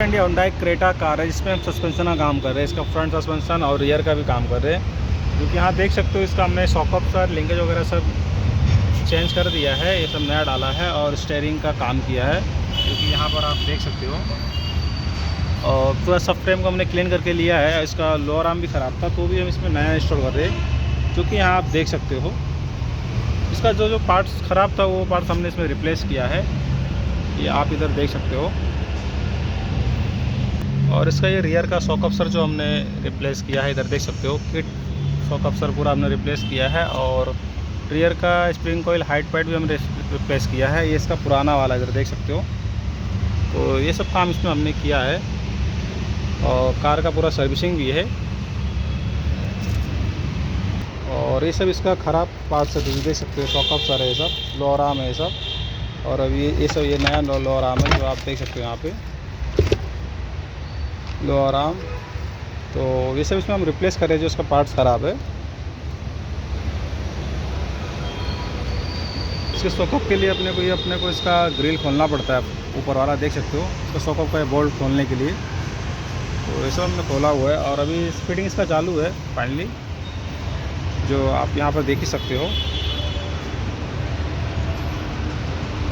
India Honda Creta car है जिसमें हम सस्पेंशन का काम कर रहे हैं। इसका फ्रंट सस्पेंशन और रियर का भी काम कर रहे हैं। क्योंकि यहाँ देख सकते हो इसका हमने सॉकअप सर लिंकेज वगैरह सब चेंज कर दिया है, ये सब नया डाला है और स्टीयरिंग का काम किया है, क्योंकि यहाँ पर आप देख सकते हो। और पूरा सब फ्रेम को हमने क्लीन करके लिया है। इसका लोअर आर्म भी ख़राब था तो भी हम इसमें नया इंस्टॉल कर रहे हैं, जो कि यहाँ आप देख सकते हो। इसका जो पार्ट्स ख़राब था वो पार्ट्स हमने इसमें रिप्लेस किया है, ये आप इधर देख सकते हो। और इसका ये रियर का शॉक अब्सर जो हमने रिप्लेस किया है, इधर देख सकते हो। किट शॉक अब्सर पूरा हमने रिप्लेस किया है और रियर का स्प्रिंग कोयल हाइट पैड भी हमने रिप्लेस किया है। ये इसका पुराना वाला इधर देख सकते हो। तो ये सब काम इसमें हमने किया है और कार का पूरा सर्विसिंग भी है। और ये सब इसका ख़राब पार्ट से देख सकते हो। शॉक अब्सर है ये सब, लोअर आर्म है ये सब। और अभी ये सब ये नया लोअर आर्म है जो आप देख सकते हो यहाँ पे, लोअर आर्म। तो ये सब इसमें हम रिप्लेस करें जो इसका पार्ट्स ख़राब है। इसके शॉकअप के लिए अपने को इसका ग्रिल खोलना पड़ता है, ऊपर वाला देख सकते हो। इसका शॉकअप का बोल्ट खोलने के लिए तो ये सब हमने खोला हुआ है और अभी फिटिंग इसका चालू है फाइनली, जो आप यहाँ पर देख ही सकते हो।